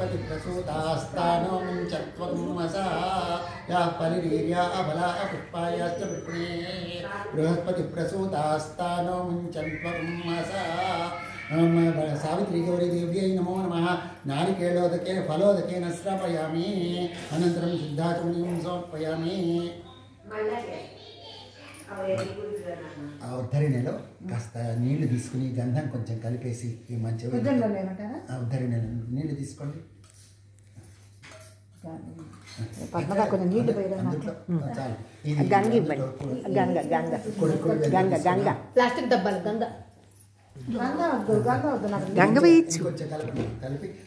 बृहस्पति प्रसूतास्तानो मुञ्चत्वमसा याः परिरीर्या अबला पुष्पायाश्च पुष्णे बृहस्पति प्रसूतास्तानो मुञ्चत्वमसा सावित्री गौरी देव्यै नमो नमः नारिकेलोदकेन फलोदकेन स्रापयामि अनन्तरं शुद्धाचमनीं समर्पयामि ఉద్ధరిణిలో కాస్త నీళ్లు తీసుకుని గంధం కొంచెం కలిపేసి ఈ మంచిగా ఉద్ధరిణిలో నీళ్లు తీసుకోండి ప్లాస్టిక్ డబ్బాలు గంగ గంగ వేయచ్చు కొంచెం కలిపి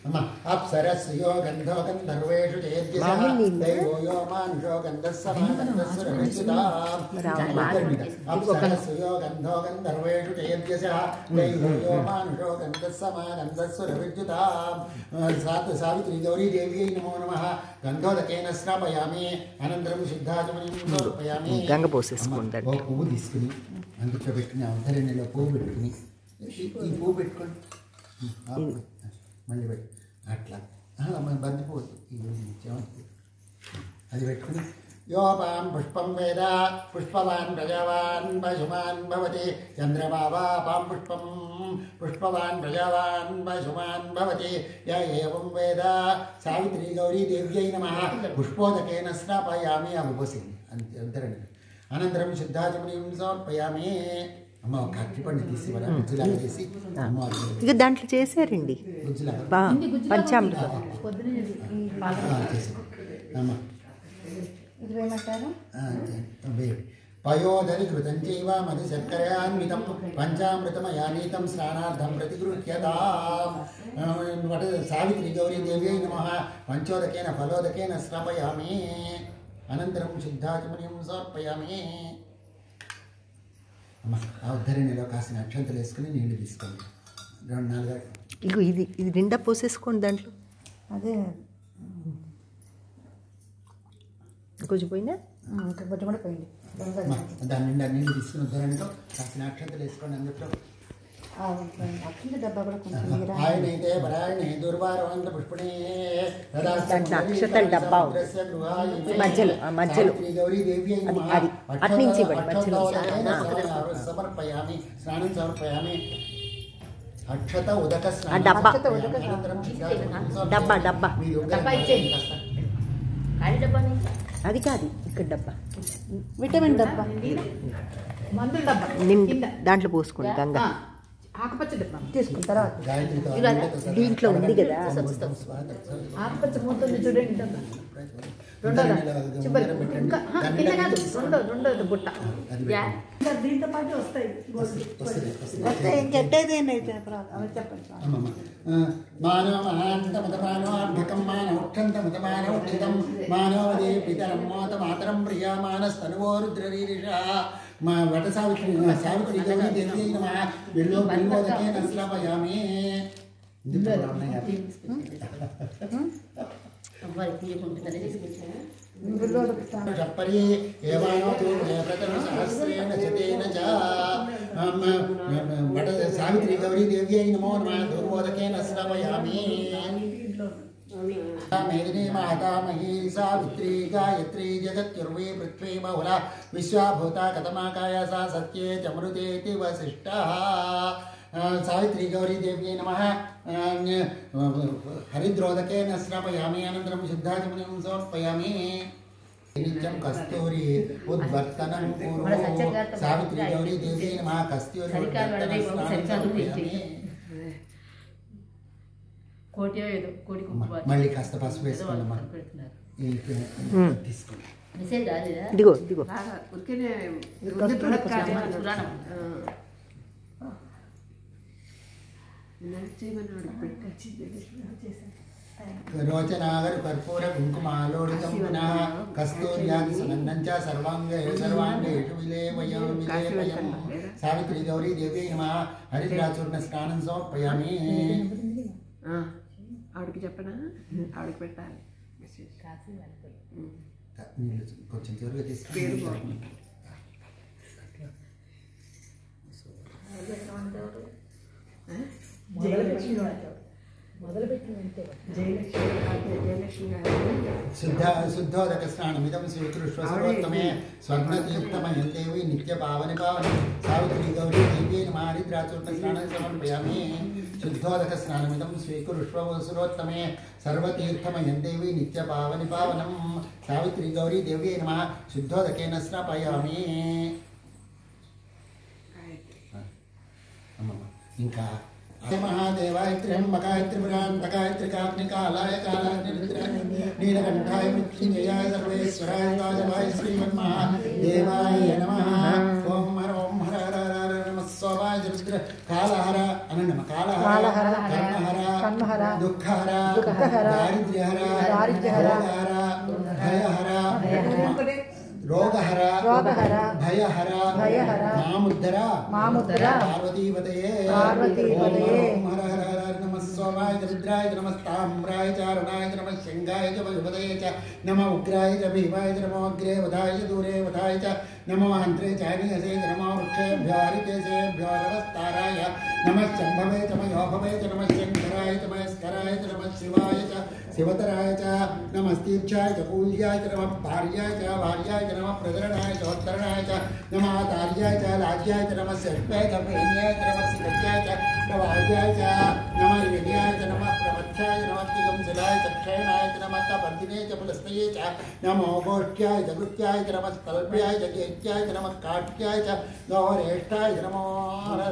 అమ్మ అప్సరస్యో గంధో గంధర్వేషు చేద్యసః దైవో యో మానుషో గంధస్సమాగంధస్సురవిచ్యుతాం అప్సరస్యో గంధో గంధర్వేషు చేద్యసః దైవో యో మానుషో గంధస్సమాగంధస్సురవిచ్యుతాం సావిత్రీ గౌరీ దేవ్యై నమో నమః గంధోదకేన స్నాపయామి అనంతరం శుద్ధాచమనీం సమర్పయామి గంగ పోసేసుకుంటారు పువ్వు తీసుకుని అందులో పెట్టుకుని ఉద్ధరిణిలో పువ్వు పెట్టుకుని ఈ పువ్వు పెట్టుకోండి మళ్ళీ పెట్టి అట్లా బందిపోవద్దు ఈ చెవంతి అది పెట్టుకుని యోపాం పుష్పం వేద పుష్పవాన్ ప్రజావాన్ పశుమాన్ భవతి చంద్రమావాపాం పుష్పం పుష్పవాన్ ప్రజావాన్ పశుమాన్ భవతి య ఏవం వేద సావిత్రీ గౌరీ దేవ్యై నమః పుష్పోదకేన స్నాపయామి అవి పోసింది అంతరండి అనంతరం శుద్ధాచమనీం సమర్పయామి అమ్మ ఒక అరటిపండు తీసి మన గుజ్జులాగా చేసి ఇక దాంట్లో చేశారండి పంచామృతం చేసి అమ్మ పయోదరి ఘృతం చైవ మధు శర్కరయాన్వితం పంచామృతమయానీతం స్నానార్థం ప్రతిగృహ్యతాం సావిత్రీ గౌరీ దేవ్యై నమః పంచోదకేన ఫలోదకేన స్నాపయామి అనంతరం శుద్ధాచమనీం సమర్పయామి అమ్మ ఆ ఉద్ధరిణిలో కాసిన అక్షంతలు వేసుకుని నీళ్లు తీసుకోండి 2-4 ఇగో ఇది నిండా పోసేసుకోండి దాంట్లో అదే కొంచెం పోయినా కొంచెం కూడా పోయింది దాని నిండా నీళ్లు తీసుకుని ఉద్ధరణిలో కాసిన అక్షంతలు వేసుకోండి అందులో అక్షంత డబ్బా కూడా కొంచెం ఆయనైతే పరాయణే దుర్వారవంత పుష్పణే అక్షతల డబ్బా మధ్యలో గౌరీ దేవి అట్నుంచి సమర్పయామి స్నానం సమర్పయామి అక్షత ఉదక డబ్బా డబ్బా అది కాదు ఇక్కడ డబ్బా విటమిన్ డబ్బా మందుల డబ్బా దాంట్లో పోసుకోండి గంగ ఆకుపచ్చ డబ్బా తీసుకున్న తర్వాత దీంట్లో ఉంది కదా ఆకుపచ్చ మూతుంది చూడండి డబ్బా రెండోది బుట్ట దీంతో పాటు వస్తాయి ఇంకెట్టేదేనైతే చెప్పండి మానవమానంతమతమానోర్భకం మానవక్షంతమతమానవక్షితం మానవదే పితరం మోత మాతరం ప్రియామానస్తనువోరుద్రరీరిష మా వట సావిత్రి గౌరీ దేవ్యై నమః బిల్వోదకేన స్నాపయామి చప్పరి ఏవానో సహస్రేణ శతేన చ సావిత్రీ గౌరీ దేవ్యై నమో నమః దుర్వోదకేన స్నాపయామి మేదినీ మాతామహీ సావిత్రీ గాయత్రీ జగత్యుర్వే పృథ్వీ బహుళా విశ్వాభూతా కథమాకాయ సా సత్యే చమృతేతి వసిష్ఠః సావిత్రీ గౌరీ దేవ్యై నమః హరిద్రోదకేన స్నాపయామి అనంతరం శుద్ధాచమనీం సమర్పయామి నిత్యం కస్తూరి ఉద్వర్తనం పూర్వం సావిత్రీ గౌరీ దేవ్యై నమః కస్తూరి మళ్ళీ కాస్త పసుపు వేసుకోండి తీసుకోండి దిగో దిగో रोचनागर कर्पूर कुंकुमालोडितं पुनः कस्तूर्यादि सुगन्धं च सर्वाङ्गेषु विलेपयं सावित्री गौरी देवी नमः हरिद्राचूर्ण स्नानं समर्पयामि ఆవిడకి చెప్పనా ఆవిడకి పెట్టాలి కొంచెం త్వరగా తీసుకుని జయలక్ష్మి గారు శుద్ధోదక స్నానమిదం స్వీకృష్వ సర్వోత్తమే స్వర్ణతీర్థమయం దేవి నిత్య పావని పావని సావిత్రి గౌరీ దేవ్యై నమః హరిద్రాచూర్ణ స్నానం సమర్పయామి శుద్ధోదక స్నానమిదం స్వీకృష్వ సర్వోత్తమే సర్వతీర్థమయం దేవి నిత్య పావని పావనం సావిత్రి గౌరీ దేవ్యై నమః శుద్ధోదకేన స్నాపయామి. ఇంకా महादेवाय त्र्यंबकाय त्रिपुरांतकाय त्रिकाग्निकालाय कालाय नीलकंठाय मृत्युंजयाय सर्वेश्वराय वाजवाय श्रीमन्महादेवाय नमः. ओम हर हर हर नमः स्वाहाय रुद्र कालहर अननम कालहर कर्महर दुःखहर दारिद्र्यहर भयहर रोगहर भयहर मामुद्धर पार्वतीपतये ओम हर हर हर नमः सोमाय रुद्राय नमः ताम्राय च अरुणाय नमः शंगाय च वज्रपतये च नमः उग्राय च भीमाय च नमः अग्रे वधाय च दूरे वधाय च नमः आन्त्रे च हनीयसे च नमः वृक्षेभ्यो हरिकेशेभ्यो नमस्ताराय नमः शम्भवे च मयोभवे च नमः शंकराय च महेश्वराय च नमः शिवाय च शिवतराय च नमस्तीक्षाय च पूज्याय च नमः भार्याय च नमः प्रधरणाय च उत्तरणाय च नमः तार्याय च लाज्याय च नमः सर्पाय च प्रेम्याय च नमः सिद्ध्याय च प्रवाज्याय च नमः विनयाय च नमः प्रमथ्याय च नमः तिगंसलाय च क्षयणाय च नमः तपन्दिने च पुलस्तये च नमः गोष्ठ्याय च कृत्याय च नमः कल्प्याय च गेत्याय च नमः काट्याय च गौरेष्ठाय च नमः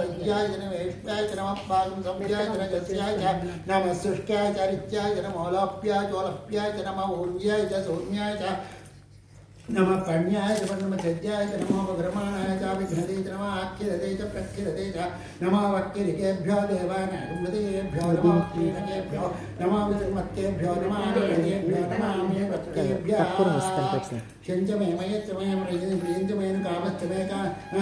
रज्याय च नमेष्टाय च नमः पागं संध्याय च नजस्याय च नमः शुष्क्याय च रित्याय च नमः ओलप्याय च ओलप्याय च नमः ऊर्व्याय च सौम्याय च नमः पण्याय च नमः चज्याय च नमः वग्रमाणाय च विघ्नते च नमः आख्यरते च प्रख्यरते च नमः वक्किरिकेभ्यो देवानागुमतेभ्यो नमः कीनकेभ्यो नमः विमत्तेभ्यो नमः आनन्देभ्यो नमः मे वक्केभ्यः शञ्चमे मयच्चमे प्रियञ्चमे कामश्चमे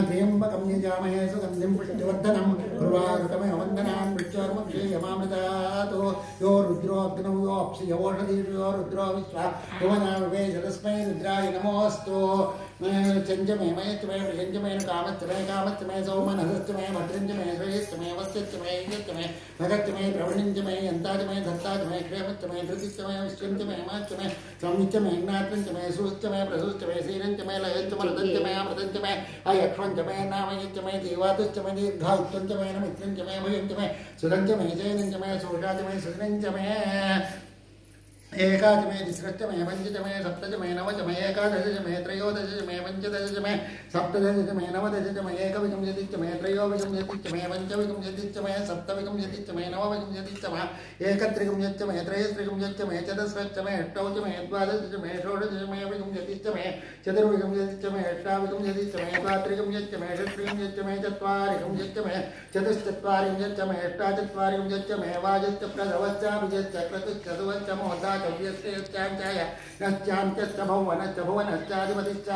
त्र्यम्बकं यजामहे सुगन्धिं पुष्टिवर्धनं उर्वारुकमे वन्दनान् मृत्योर्मुक्षेयमामृतातो यो रुद्रो अग्नौ यो अप्सि योषधीषु यो रुद्रो विश्वा भुवनाविवेश तस्मै रुद्राय नमोऽस्तु चञ्चमे मयच्चमे प्रियञ्चमे कामश्चमे सौमनसश्चमे भद्रञ्चमे श्रेयश्चमे वस्यश्चमे यज्ञश्चमे भगच्चमे प्रवृणञ्चमे यन्ताचमे धत्ताचमे क्षेमश्चमे धृतिश्चमे विश्वञ्चमे माच्चमे सौमिच्चमे ज्ञात्रञ्चमे सुश्चमे प्रसुश्चमे श्रीरञ्चमे लयश्चमे रतञ्चमे अमृतञ्चमे अयक्ष्वञ्चमे नामयच्चमे दीवातुश्चमे दीर्घायुत्वञ्चमे नमित्रञ्चमे भयञ्चमे सुरञ्चमे जयनञ्चमे सोषाचमे सुरञ्चमे एकादशमे तिस्रश्चमे पञ्चमे सप्तमे नवचमे एकादशमे त्रयोदशमे पञ्चदशमे सप्तदशमे नवदशमे एकविंशतिश्चमे त्रयोविंशतिश्चमे पञ्चविंशतिश्चमे सप्तविंशतिश्चमे नवविंशतिश्चमे एकत्रिंशतिश्चमे त्रयस्त्रिंशतिश्चमे चतुस्रश्चमे अष्टौचमे द्वादशमे षोडशमे विंशतिश्चमे चतुर्विंशतिश्चमे अष्टाविंशतिश्चमे द्वात्रिंशतिश्चमे षट्त्रिंशतिश्चमे चत्वारिंशतिश्चमे चतुश्चत्वारिंशतिश्चमे अष्टाचत्वारिंशतिश्चमे वाजश्च क्रतुश्च मोदा कव्यस्याय नश्चान्त्यश्च भुवनश्च भुवनश्चाधिपतिश्च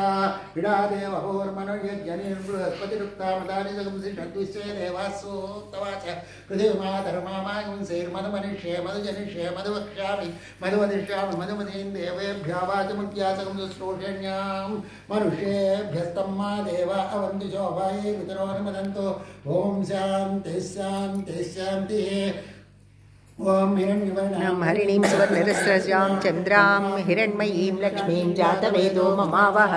विडादेव भूर्मनुर्यज्ञनिर्बृहस्पतिरुक्तामदानि जगंसिषद्विश्वे देवासोक्तवाच पृथिवीमातर्मामायुंसेर्मधुमनिष्ये मधुजनिष्ये मधुवक्ष्यामि मधुवदिष्यामि मधुमतीन् देवेभ्यो वाचमुख्यासकं शुश्रूषण्यां मनुष्येभ्यस्तं मा देवा अवन्तु शोभाये पितरोन्मदन्तु ॐ शान्तिः शान्तिः शान्तिः. ओम हिरण्यवर्णां हरिणीं सुवर्णरस्रजां चन्द्रां हिरण्मयीं लक्ष्मीं जातवेदो ममावह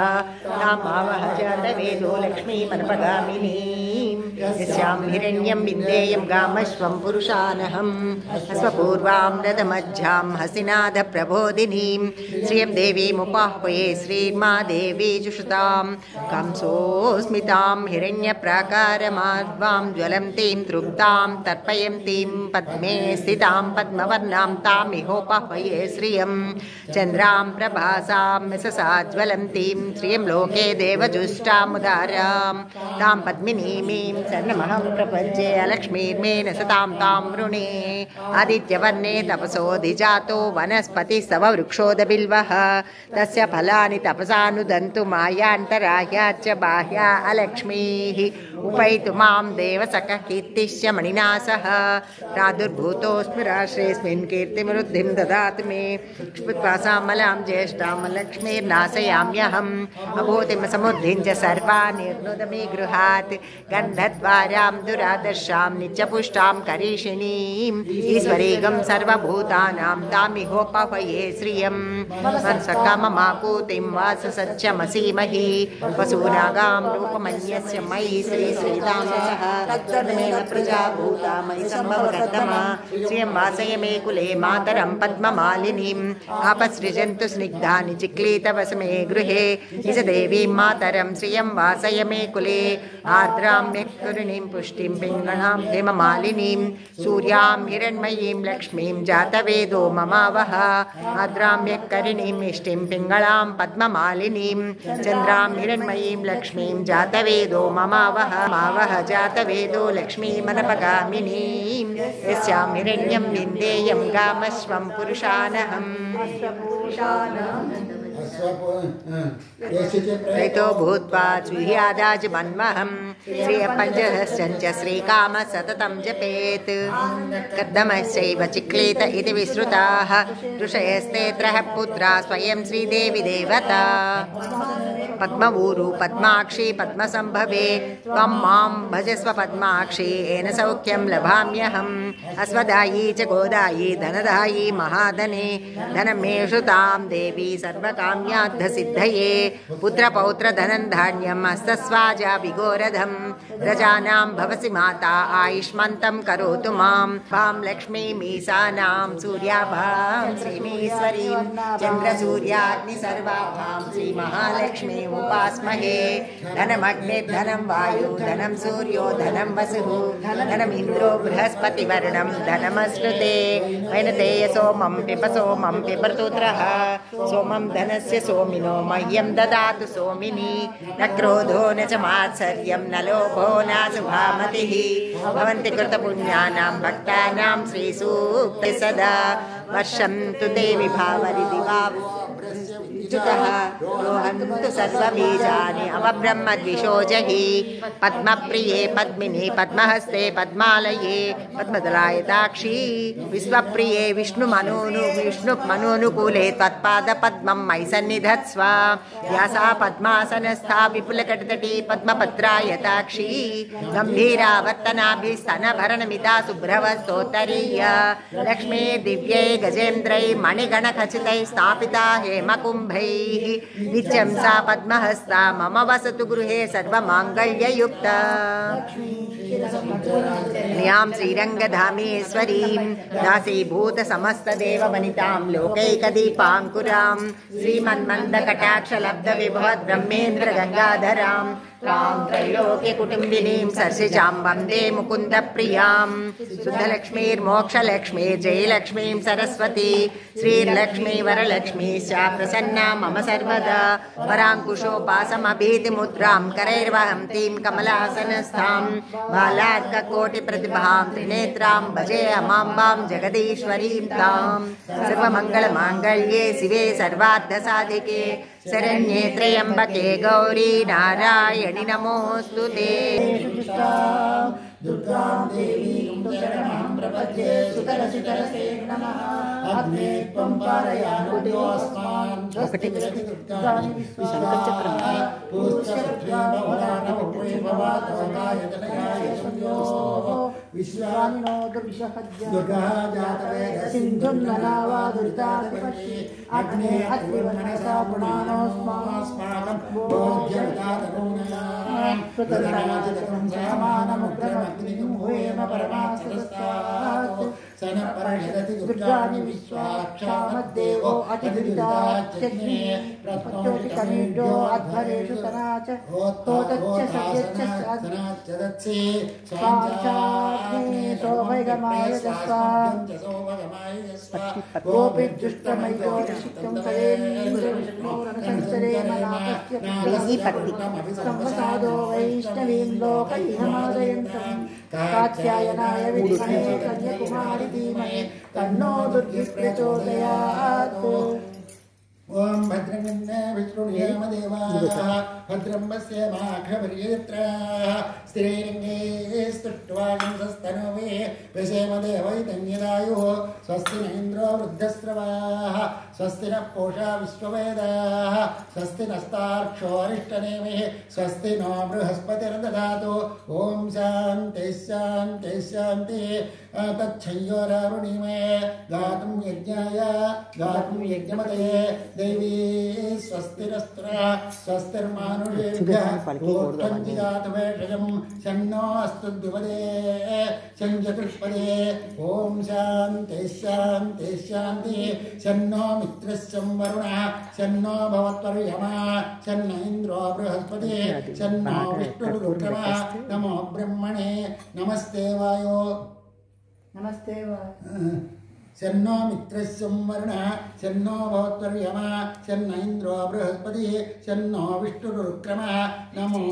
तामावह जातवेदो लक्ष्मीमनुपगामिनीं यस्यां हिरण्यं विन्देयं गामश्वं पुरुषानहम् स्वपूर्वां रथमज्जां हसिनाथप्रबोधिनीं श्रियं देवीमुपाह्वये श्रीर्मादेवी जुषतां कंसोऽस्मितां हिरण्यप्राकारमाद्वां ज्वलन्तीं तृप्तां तर्पयन्तीं पद्मे स्थितां पद्मवर्णां तामिहोपाह्वये श्रियं चन्द्रां प्रभासां यशसा ज्वलन्तीं श्रियं लोके देवजुष्टामुदारां तां पद्मिनीमीं शरणमहं प्रपद्ये अलक्ष्मीर्मेण सतां तां वृणे आदित्यवर्णे तपसोऽधिजातो वनस्पतिस्तववृक्षोदबिल्वः तस्य फलानि तपसानुदन्तु मायान्तरायाच्च बाह्या अलक्ष्मीः उपैतु मां देवसखः कीर्तिश्च मणिना सह प्रादुर्भूतोऽस्मि दीर्घायुराश्रेऽस्मिन् कीर्तिमृद्धिं ददातु मे पुष्पवासामलां ज्येष्ठां लक्ष्मीर्नाशयाम्यहम् अभूतिं समुद्धिं च सर्वान् निर्नुद मे गृहात् गन्धद्वारां दुरादर्शां नित्यपुष्टां करीषिणीम् ईश्वरीगं सर्वभूतानां तामिहोपहये श्रियं मनसकाममापूतिं वाससत्यमसीमहि वसूनागां रूपमन्यस्य मयि श्रीदासः तत्तमेन प्रजाभूता मयि सम्भवकर्तमा श्रियं वासय मे कुले मातरं पद्ममालिनीम् आपसृजन्तु स्निग्धानि चिक्लीतवसमे गृहे निजदेवीं मातरं श्रियं वासय मे कुले आर्द्राम्यकुरुणीं पुष्टिं पिङ्गणां हेममालिनीं सूर्यां हिरण्मयीं लक्ष्मीं जातवेदो ममावह आर्द्राम्यकरिणीं इष्टिं पिङ्गळां पद्ममालिनीं चन्द्रां हिरण्मयीं लक्ष्मीं जातवेदो ममावह जातवेदो लक्ष्मीमनपगामिनीं यस्यां हिरण्यं विन्देयं गामस्वं पुरुषानहम् रहितो भूत्वा चुह्यादाजमन्महं श्रियपञ्चहश्च श्रीकाम सततं जपेत् कर्दमश्चैव चिक्लीत इति विश्रुताः ऋषयस्ते त्रयः पुत्रा स्वयं श्रीदेवी देवता पद्मऊरु पद्माक्षी पद्मसम्भवे त्वं मां भजस्व पद्माक्षी येन सौख्यं लभाम्यहम् अस्वदायी च गोदायी धनदायी महाधने धनमेषु तां देवी सर्वकाम्याद्धसिद्धये पुत्रपौत्रधनं धान्यम् हस्तस्वाजा विगोरधं प्रजानां भवसि माता आयुष्मन्तं करोतु मां भां लक्ष्मीमीशानां सूर्याभां श्रीमीश्वरीं चन्द्रसूर्याग्निसर्वाभां श्रीमहालक्ष्मी उपास्महे धनमग्निर्धनं वायु धनं सूर्यो धनं वसुः धनमिन्द्रो बृहस्पतिवर्णं धनमश्नुते वैनतेय सोमं पिब सोमं पिबर्तुत्रः सोमं धनस्य सोमिनो मह्यं ददातु सोमिनी न क्रोधो न च मात्सर्यं न लोभो न शुभामतिः भवन्ति कृतपुण्यानां भक्तानां श्रीसूक्ते सदा वर्षन्तु देवि भावरिति रोहन्तु सर्वबीजानि अवब्रह्मद्विषोजहि पद्मप्रिये पद्मिनी पद्महस्ते पद्मालये पद्मदलायताक्षी विश्वप्रिये विष्णुमनोनुकूले त्वत्पादपद्मं मयि सन्निधत्स्व व्यासा पद्मासनस्था विपुलकटतटी पद्मपत्रायताक्षी गम्भीरावर्तनाभिस्तनभरणमिता शुभ्रवस्तोत्तरीय लक्ष्मी दिव्यै गजेन्द्रै मणिगणखचितैः स्थापिता हेमकुम्भैः नित्यं सा पद्महस्ता मम वसतु गृहे सर्वमाङ्गल्ययुक्ता यां श्रीरङ्गधामेश्वरीं दासीभूतसमस्तदेववनितां लोकैकदीपाङ्कुरां श्रीमन्मन्दकटाक्षलब्धविभवद्ब्रह्मेन्द्रगङ्गाधरां तां त्रैलोक्यकुटुम्बिनीं सर्षिजां वन्दे मुकुन्दप्रियां शुद्धलक्ष्मीर्मोक्षलक्ष्मीर्जयलक्ष्मीं सरस्वती श्रीर्लक्ष्मी वरलक्ष्मीश्च प्रसन्ना मम सर्वदा वराङ्कुशोपासमभीतिमुद्रां करैर्वहन्तीं कमलासनस्थां बालार्ककोटिप्रतिभां त्रिनेत्रां भजे अमाम्बां जगदीश्वरीं तां सर्वमङ्गलमाङ्गल्ये शिवे सर्वार्थसाधिके शरण्ये त्र्यम्बके गौरी नारायणि नमोऽस्तु ते दुर्गां देवीं शरणं प्रपद्ये सुतरसितरसे नमः अग्ने त्वं पारयानुद्योऽस्मान् स्वस्तिरति दुर्गानि विश्वाचक्रं पूज्यत्वेमवरानवपुरे भवातोगायतनयाय सूर्योः विश्वानिनो दुर्गः जातवेद सिन्धुन्नलावा दुरितादिपश्ये अग्ने अत्रिवनसा पुराणोऽस्माकं बोध्यविदातनूनया कृतराजकं समानमुग्रमग्निं भूयेम परमात्मस्तात् सनपरिषदति दुर्गानि विश्वाक्षामद्देवो अतिविदाच्यग्ने प्रत्योतिकमीड्यो अध्वरेषु सनाच होतच्च सत्यच्च सनाच्चदत्से स्वाञ्चाग्ने सोभगमाय जस्वा गोपिर्दुष्टमयो शिक्तं करेन्द्रविष्णोरणसंसरे मनापस्य संवसादो वैष्णवीं लोकैहमादयन्तं कात्यायनाय विद्महे कन्याकुमारी धीमहि तन्नो दुर्गे प्रचोदयात् ఓం భద్రంగన్నే విష్ణుర్యామదేవాः భద్రం పశ్యేమాఘవర్యేత్రాः స్థిరైరంగే స్తుష్ట్వాంసస్తనోమే విషేమదేవైతన్యదాయుः స్వస్తి న ఇంద్రో వృద్ధశ్రవాः స్వస్తి న పూషా విశ్వవేదాः స్వస్తి నస్తార్క్షో అరిష్టనేమిः స్వస్తి నో బృహస్పతిర్దధాతు ఓం శాంతి శాంతి శాంతి తచ్చయ్యోరారుణిమే గాతుం యజ్ఞాయ గాతుం యజ్ఞమతే దేవీ స్వస్తిరస్త్ర స్వస్తిర్మానుషేభ్యः ఓత్తంజిగాతవేషజం శన్నో అస్తు ద్విపదే శంజతుష్పదే ఓం శాంతి శాంతి శాంతి శన్నో మిత్రస్యం వరుణः శన్నో భవత్వర్యమా శన్న ఇంద్రో బృహస్పతి శన్నో విష్ణురుక్రమः నమో బ్రహ్మణే నమస్తే వాయో నమస్తే శన్నో మిత్రస్యం వరుణः శన్నో భవత్వర్యమా శన్న ఇంద్రో బృహస్పతి శన్నో విష్ణురుక్రమः నమో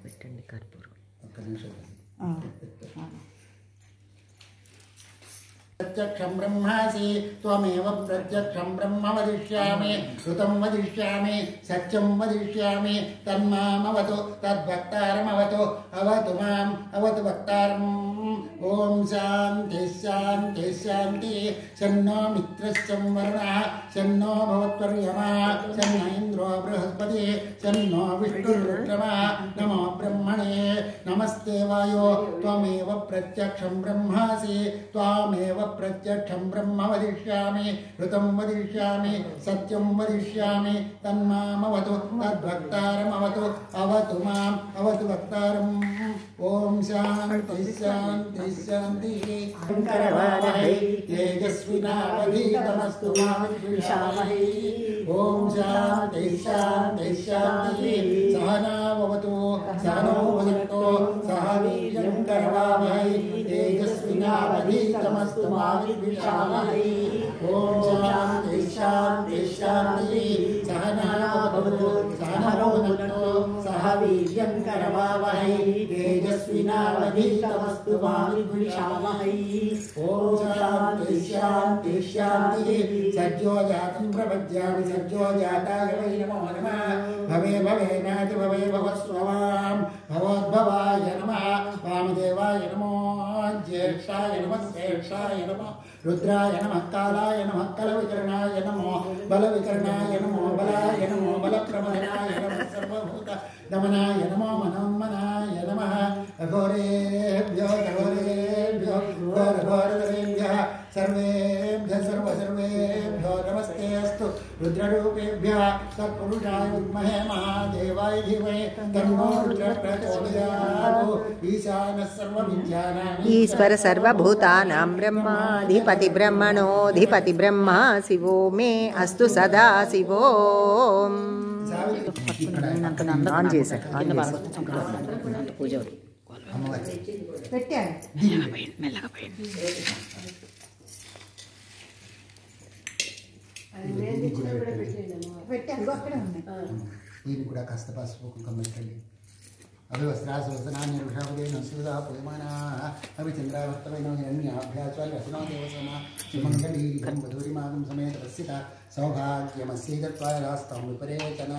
పెట్టండి కర్పూరం. ఒక్క నిమిషం. ప్రత్యక్షం బ్రహ్మాసి త్వమేవ ప్రత్యక్షం బ్రహ్మ వదిష్యామి ఋతం వదిష్యామి సత్యం వదిష్యామి తన్మామవతు తద్భక్తారమవతు అవతు మాం అవతు భక్తారం ఓం శాంతి శాంతి శాంతి శన్నో మిత్రస్యం వరుణः శన్నో భవత్వర్యమా శన్న ఇంద్రో బృహస్పతి శన్నో విష్ణురుక్రమः నమో బ్రహ్మణే నమస్తే వాయో త్వమేవ ప్రత్యక్షం బ్రహ్మాసి త్వమేవ ప్రత్యక్షం బ్రహ్మ వదిష్యామి ఋతం వదిష్యామి సత్యం వదిష్యామి తన్మామవతు తద్భక్తారమవతు అవతు మాం అవతు భక్తారం ఓం శాంతి శాంతి శాంతి శంకరవావహై తేజస్వినావధీతమస్తు మా విద్విషావహై ఓం శాంతి శాంతి శాంతి సహనావతు సహనో భునక్తు సహ వీర్యం కరవావహై తేజస్వినావధీతమస్తు మా విద్విషావహై ఓం శాంతి శాంతి శాంతి సహనావతు సహనో భునక్తు సహ వీర్యం కరవావహై తేజస్వినావధీతమస్తు మా విద్విషావహై ఓం శాంతి శాంతి శాంతి సజ్జో జాతం ప్రపద్యామి సజ్జో జాతాయ వై నమో నమః భవే భవేనాతి భవే భవస్వవాం భవోద్భవాయ నమః వామదేవాయ నమో జ్యేష్ఠాయ నమః శ్రేష్ఠాయ నమః రుద్రాయ నమః కాలాయ నమః కలవికరణాయ నమో బలవికరణాయ నమో బలాయ నమో బలప్రమదనాయ నమః సర్వభూత దమనాయ నమో మనోన్మనాయ నమః అఘోరేభ్యో ఘోరేభ్యో ఘోరఘోరధరేభ్యः सर्वेभ्यः सर्वसर्वेभ्यो नमस्ते अस्तु रुद्ररूपेभ्यः तत्पुरुषाय विद्महे महादेवाय धीमहि तन्नो रुद्रः प्रचोदयात् ईशानः सर्वविद्यानां ఈశ్వర సర్వభూతానాం బ్రహ్మాధిపతి బ్రహ్మణోధిపతి బ్రహ్మ శివో మే అస్తు సదా శివోం. ఆన్ చేశారు పూజ పెట్టాను మెల్లగా పోయింది. పెట్టాను అక్కడే ఉన్నాయి. దీన్ని కూడా కాస్త పసుపు కుంకుమ పెట్టండి. అవి వస్త్రాసువసనాన్ని వృషాపదేన సుధా పుయమానా అవి చంద్రావర్తమైన హిరణ్యాభ్యాసాలు రసనా దేవసమ సుమంగళీకం వధూరిమాగం సమేత ప్రసిత సౌభాగ్యమస్యైతత్వాయ రాస్తాం విపరేచన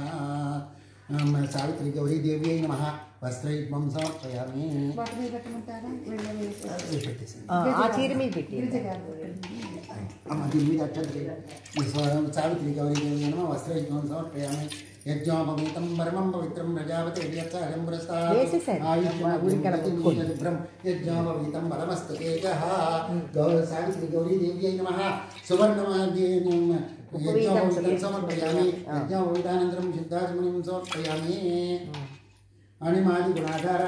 సావిత్రి గౌరీదేవ్యై నమః వస్త్రయుగ్మం సమర్పయామి. వాటిని పెట్టమంటారా పెట్టేసాను. ఆ చీర మీద పెట్టి అమ్మ దీని మీద అక్షంతరి సావిత్రి గౌరీదేవ్యై నమః వస్త్రయుగ్మం సమర్పయామి. యజ్ఞోపవీతం పరమం పవిత్రం ప్రజాపతి ఆయుష్యం యజ్ఞోపవీతం పరమస్తు తేజః సావిత్రి గౌరీదేవ్యై నమః సువర్ణమాద్యం యజ్ఞోపవీతం సమర్పయామి. యజ్ఞోపవీతానంతరం సిద్ధాచమనిం సమర్పయామి. అణిమాది గుణాధార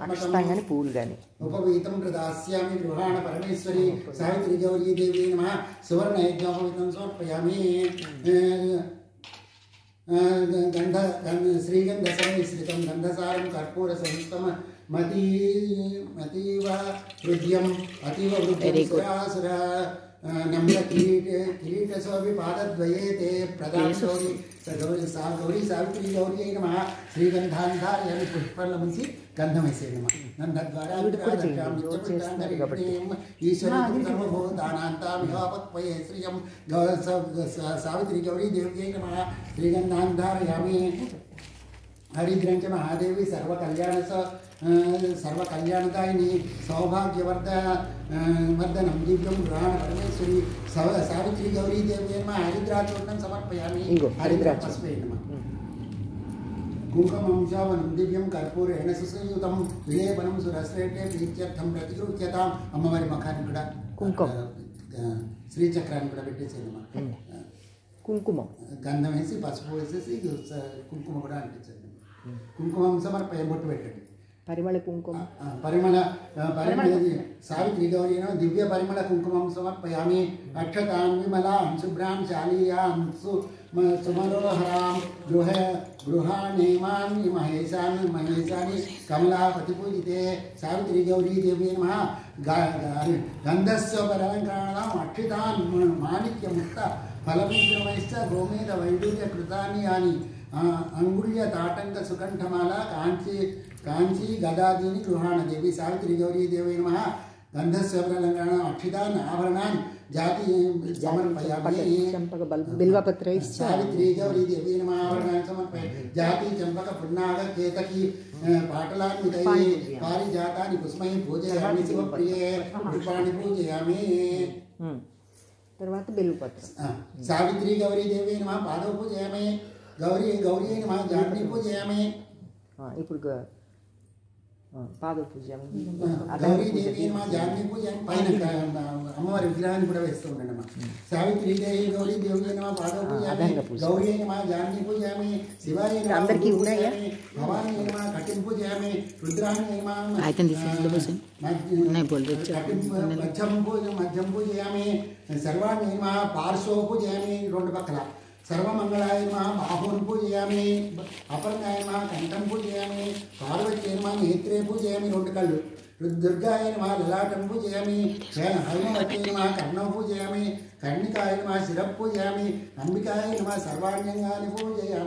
అక్షతంగాని పూలు కానీ ఉపవీతం ప్రదాస్యామి గృహాణ పరమేశ్వరి సావిత్రి గౌరీ దేవి నమః సువర్ణ యజ్ఞోపవీతం సమర్పయామి. శ్రీగంధ సమిశ్రితం గంధసారం కర్పూర సంయుక్తం మతీవ హృద్యం అతీవ వృద్ధిసుర नम्र किरीटसोऽपि पादद्वये ते प्रदानगौरी गौरी सावित्री गौरी नमः श्रीगन्धान्धारयामि पुष्पलं मुंचि गन्धमयसे नमः नन्दद्वारा ईश्वरी सर्वभूतानान्तामिहापक्वये श्रियं सावित्री गौरी देव्यै नमः श्रीगन्धान्धारयामि हरिद्रंच महादेवी सर्वकल्याणदायिनी सौभाग्यवर्धनं दिव्यं पुराण परमेश्वरी सावित्री गौरी देव्यै नमः हरिद्राचूर्णं समर्पयामि हरिद्राचस्मै नमः कुङ्कुमं शावनं दिव्यं कर्पूरेण सुसंयुतं विलेपनं सुरश्रेष्ठे प्रीत्यर्थं प्रतिगृह्यताम् अम्मवारि मुखाన్ని కూడా శ్రీచక్రాన్ని కూడా పెట్టేసేయమ్మా కుంకుమం గంధం వేసి పసుపు వేసేసి కుంకుమ కూడా అంటించండి కుంకుమం సమర్పయ బొట్టు పెట్టండి పరిమళ కుంకుమ పరిమళ సావిత్రి గౌరీనో దివ్య పరిమళ కుంకుమం సమర్పయామి అక్షతాన్ విమలాం శుభ్రాం శాలీయాం సుమనోహరాం గృహాణేమాన్ మహేశాని కమలాపతి పూజితే సావిత్రి గౌరీ దేవి నమః గంధస్వ పరలంకరణం అక్షితాన్ మాణిక్యముక్త ఫలమిశ్రమైశ్చ గోమేద వైడూర్య కృతాని యాని అంగుళ్య తాటంక సుకంఠమాల కాంచీ గదాదీని గృహాణదేవి సావిత్రి గౌరీ దేవి నమః గంధస్వరలంకరణ అక్షితాన్ ఆభరణాన్ జాతి సమర్పయామి చంపక బిల్వపత్రై సావిత్రి గౌరీ దేవి నమః ఆభరణాన్ సమర్పయామి జాతి చంపక పున్నాగ కేతకి పాటలాన్వితై పారిజాతాని పుష్పై పూజయామి శివప్రియే పుష్పాణి పూజయామి తర్వాత బిల్వపత్రం సావిత్రి గౌరీ దేవి నమః పాదౌ పూజయామి గౌరీ నమః జాగ్ని పూజయామి ఇప్పుడు పాద పూజ గౌరీ దేవి నమః జాగ్ని పూజయామి పైన అమ్మవారి విగ్రహాన్ని కూడా వేస్తూ ఉండండి అమ్మా సావిత్రి దేవి గౌరీ దేవి నమః పాదౌ పూజయామి గౌరీ నమః జాగ్ని పూజయామి శివాయ నమః అందరికీ ఉన్నాయా భవాని నమః కటిం పూజయామి రుద్రాణి నమః మధ్యం పూజయామి సర్వాణి నమః పార్శ్వ పూజయామి రెండు పక్కల सर्वमंगलाय नमः बाहून् पूजयामि अपरनाय नमः कंठं पूजयामि पार्वत्यै नमः नेत्रे पूजयामि రెండు కళ్ళు दुर्गाय नमः ललाटं पूजयामि हैमवत्यै नमः कर्णं पूजयामि कर्णिकाय नमः शिरः पूजयामि अंबिकाय नमः सर्वाण्यंगानि पूजयामि।